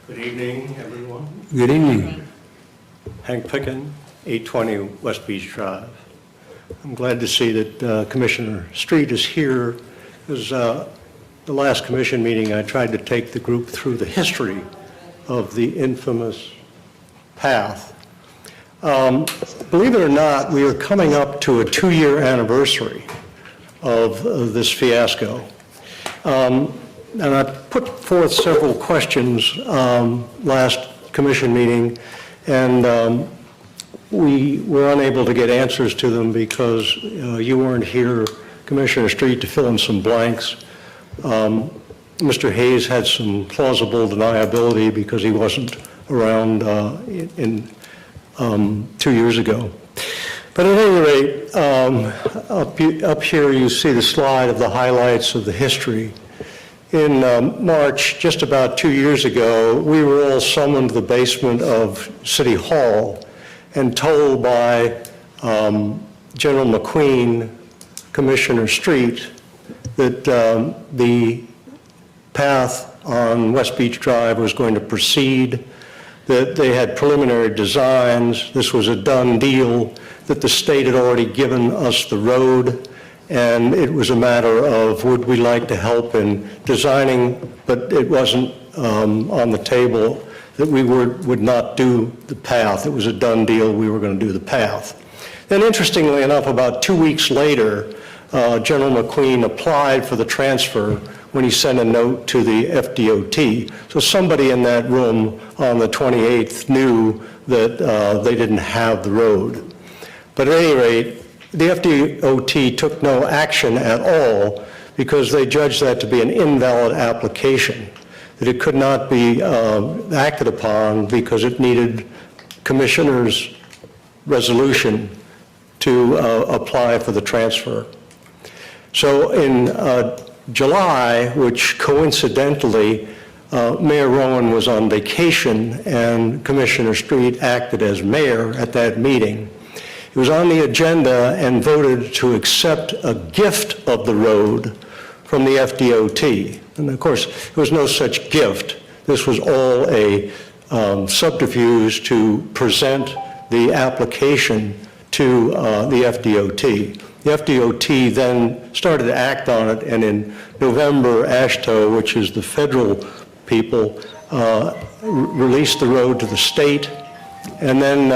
Good evening, everyone. Good evening. Hank Picken, 820 West Beach Drive. I'm glad to see that Commissioner Street is here, because the last commission meeting I tried to take the group through the history of the infamous path. Believe it or not, we are coming up to a 2-year anniversary of this fiasco. And I put forth several questions last commission meeting, and we were unable to get answers to them because you weren't here, Commissioner Street, to fill in some blanks. Mr. Hayes had some plausible deniability because he wasn't around 2 years ago. But at any rate, up here you see the slide of the highlights of the history. In March, just about 2 years ago, we were all summoned to the basement of City Hall and told by General McQueen, Commissioner Street, that the path on West Beach Drive was going to proceed, that they had preliminary designs, this was a done deal, that the state had already given us the road, and it was a matter of would we like to help in designing, but it wasn't on the table that we would not do the path. It was a done deal, we were going to do the path. Then interestingly enough, about 2 weeks later, General McQueen applied for the transfer when he sent a note to the FDOT. So somebody in that room on the 28th knew that they didn't have the road. But at any rate, the FDOT took no action at all because they judged that to be an invalid application, that it could not be acted upon because it needed commissioner's resolution to apply for the transfer. So in July, which coincidentally, Mayor Rowan was on vacation and Commissioner Street acted as mayor at that meeting. It was on the agenda and voted to accept a gift of the road from the FDOT. And of course, there was no such gift. This was all a subterfuge to present the application to the FDOT. The FDOT then started to act on it, and in November, AASHTO, which is the federal people, released the road to the state. And then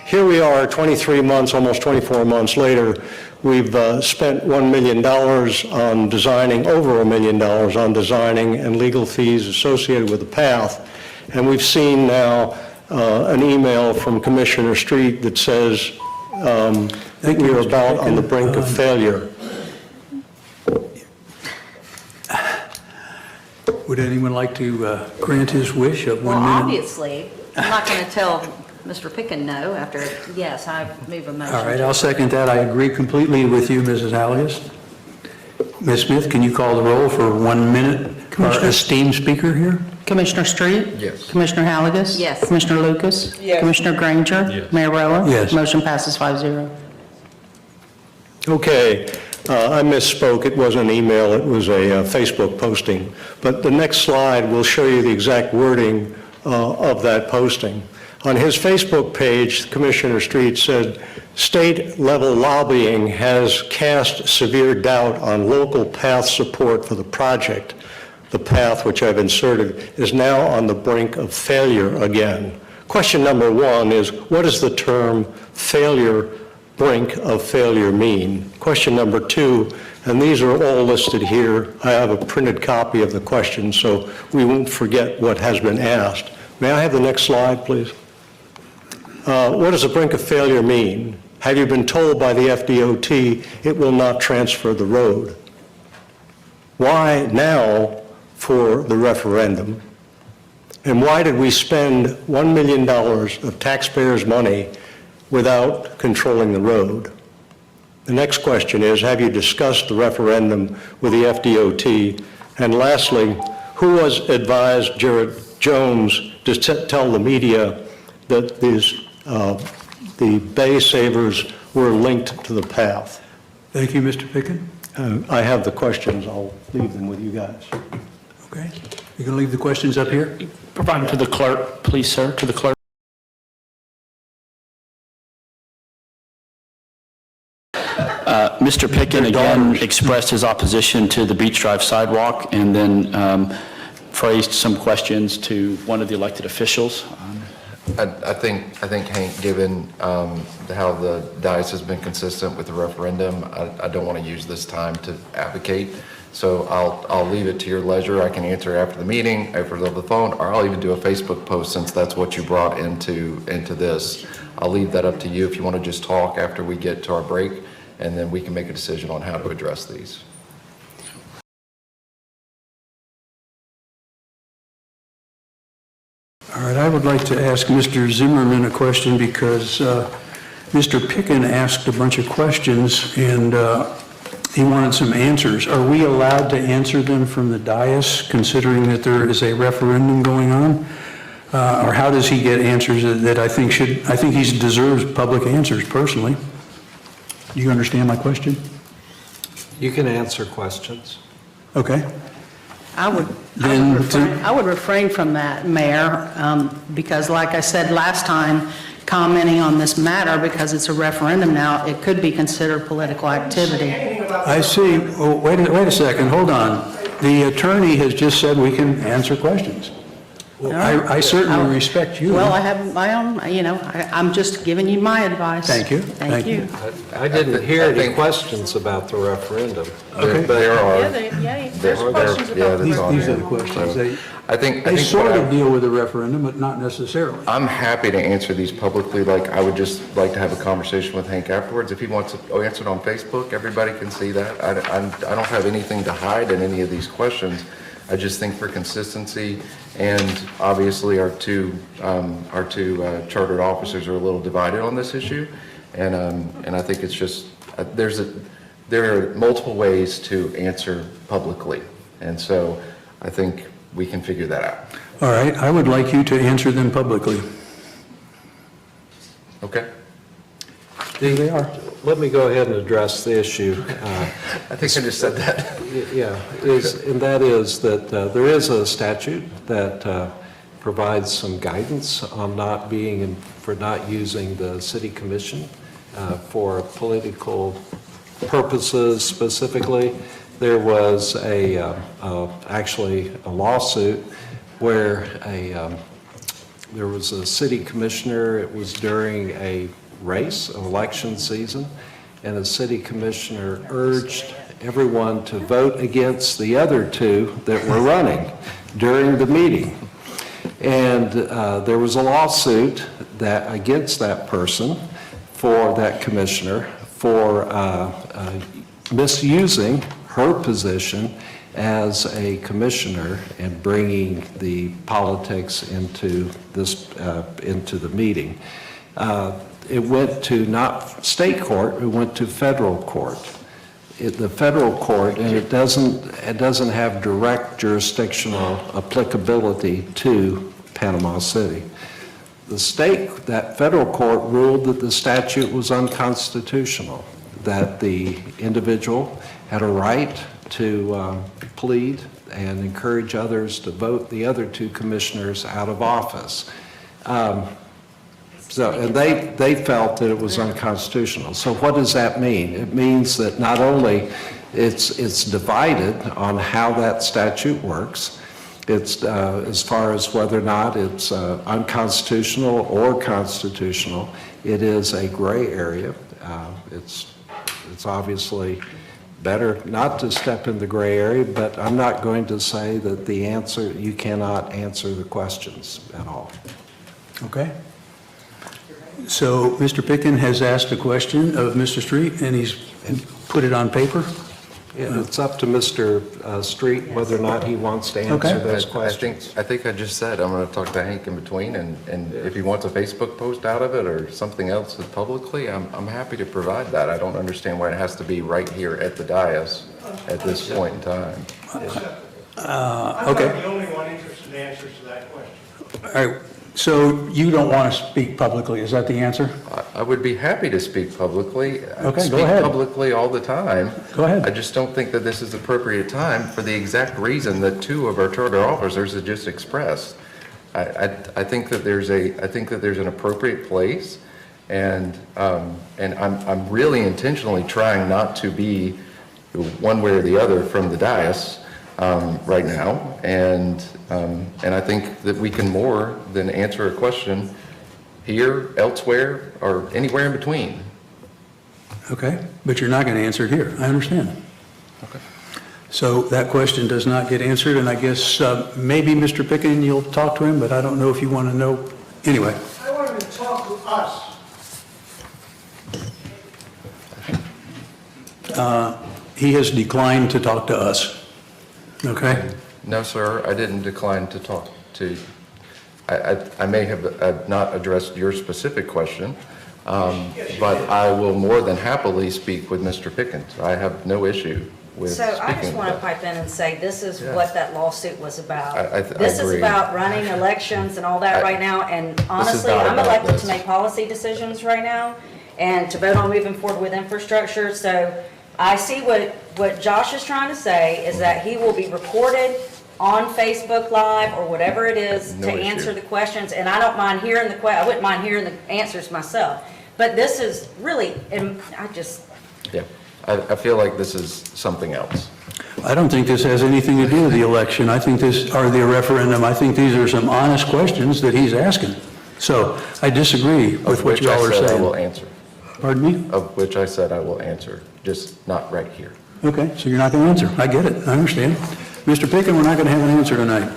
here we are 23 months, almost 24 months later. We've spent $1 million on designing, over $1 million on designing and legal fees associated with the path. And we've seen now an email from Commissioner Street that says that we are about on the brink of failure. Would anyone like to grant his wish of 1 Well, minute? obviously, I'm not going to tell Mr. Picken no after, yes, I move a motion. All right, I'll second that. I agree completely with you, Mrs. Hallius. Ms. Smith, can you call the roll for 1 minute? Our esteemed speaker here. Commissioner Street? Yes. Commissioner Halligus? Yes. Commissioner Lucas? Yes. Commissioner Granger? Yes. Mayor Roa? Yes. Motion passes 5-0. Okay, I misspoke. It wasn't an email, it was a Facebook posting. But the next slide will show you the exact wording of that posting. On his Facebook page, Commissioner Street said, state-level lobbying has cast severe doubt on local path support for the project. The path, which I've inserted, is now on the brink of failure again. Question number one is, what does the term failure, brink of failure mean? Question number two, and these are all listed here. I have a printed copy of the question, so we won't forget what has been asked. May I have the next slide, please? What does the brink of failure mean? Have you been told by the FDOT it will not transfer the road? Why now for the referendum? And why did we spend $1 million of taxpayers' money without controlling the road? The next question is, have you discussed the referendum with the FDOT? And lastly, who was advised Jared Jones to tell the media that the Bay Savers were linked to the path? Thank you, Mr. Picken. I have the questions. I'll leave them with you guys. Okay. You going to leave the questions up here? Provide them to the clerk, please, sir, to the clerk. Mr. Picken again expressed his opposition to the Beach Drive sidewalk and then phrased some questions to one of the elected officials. I think Hank, given how the diocese has been consistent with the referendum, I don't want to use this time to advocate. So I'll leave it to your leisure. I can answer after the meeting, over the phone, or I'll even do a Facebook post since that's what you brought into this. I'll leave that up to you if you want to just talk after we get to our break, and then we can make a decision on how to address these. All right, I would like to ask Mr. Zimmerman a question because Mr. Picken asked a bunch of questions and he wanted some answers. Are we allowed to answer them from the dais, considering that there is a referendum going on? Or how does he get answers that I think he deserves public answers personally? Do you understand my question? You can answer questions. Okay. I would refrain from that, Mayor, because like I said last time, commenting on this matter, because it's a referendum now, it could be considered political activity. I see. Oh, wait a second, hold on. The attorney has just said we can answer questions. I certainly respect you. Well, I have my own, I'm just giving you my advice. Thank you. Thank you. I didn't hear any questions about the referendum. Okay. There are. There's questions about the These are the referendum. questions. I think They what sort I- of deal with the referendum, but not necessarily. I'm happy to answer these publicly. Like, I would just like to have a conversation with Hank afterwards. If he wants to answer it on Facebook, everybody can see that. I don't have anything to hide in any of these questions. I just think for consistency, and obviously our two chartered officers are a little divided on this issue, and I think it's just there are multiple ways to answer publicly, and so I think we can figure that out. All right, I would like you to answer them publicly. Okay? There they are. Let me go ahead and address the issue. I think I just said that. Yeah, and that is that there is a statute that provides some guidance on for not using the city commission for political purposes specifically. There was actually a lawsuit where there was a city commissioner. It was during a race, an election season, and the city commissioner urged everyone to vote against the other two that were running during the meeting. And there was a lawsuit against that person, for that commissioner, for misusing her position as a commissioner and bringing the politics into the meeting. It went to not state court, it went to federal court. The federal court, and it doesn't have direct jurisdictional applicability to Panama City. That federal court ruled that the statute was unconstitutional, that the individual had a right to plead and encourage others to vote the other two commissioners out of office. And they felt that it was unconstitutional. So what does that mean? It means that not only it's divided on how that statute works, it's as far as whether or not it's unconstitutional or constitutional, it is a gray area. It's obviously better not to step in the gray area, but I'm not going to say that you cannot answer the questions at all. Okay. So Mr. Picken has asked a question of Mr. Street, and he's put it on paper. And it's up to Mr. Street whether or not he wants to answer those questions. I think I just said I'm going to talk to Hank in between, and if he wants a Facebook post out of it or something else publicly, I'm happy to provide that. I don't understand why it has to be right here at the dais at this point in time. Okay. I'm not the only one interested in answers to that that question. All right, so you don't want to speak publicly, is that the answer? I would be happy to speak publicly. I Okay, go ahead. speak publicly all the time. Go ahead. I just don't think that this is the appropriate time for the exact reason that two of our charter officers have just expressed. I think that there's an appropriate place, and I'm really intentionally trying not to be one way or the other from the dais right now, and I think that we can more than answer a question here, elsewhere, or anywhere in between. Okay, but you're not going to answer it here, I understand. Okay. So that question does not get answered, and I guess maybe Mr. Picken, you'll talk to him, but I don't know if you want to know. Anyway, I want him to talk to us. he has declined to talk to us, okay? No, sir, I didn't decline to talk to, I may have not addressed your specific question, but I will more than happily speak with Mr. Pickens. I have no issue with So speaking I just with want to that. pipe in and say, this is Yeah. what that lawsuit was about. I This is agree. about running elections and all that right now, and honestly, not I'm about elected this. to make policy decisions right now, and to vote on moving forward with infrastructure, so I see what Josh is trying to say, is that he will be recorded on Facebook Live, or whatever it is, No to issue. answer the questions, and I don't mind hearing I wouldn't mind hearing the answers myself, but this is really, Yeah, I feel like this is something else. I don't think this has anything to do with the election. I think this, or the referendum, I think these are some honest questions that he's asking. So I disagree with Of what which y'all I are said I will saying. answer. Pardon me? Of which I said I will answer, just not right here. Okay, so you're not going to answer. I get it, I understand. Mr. Picken, we're not going to have an answer tonight.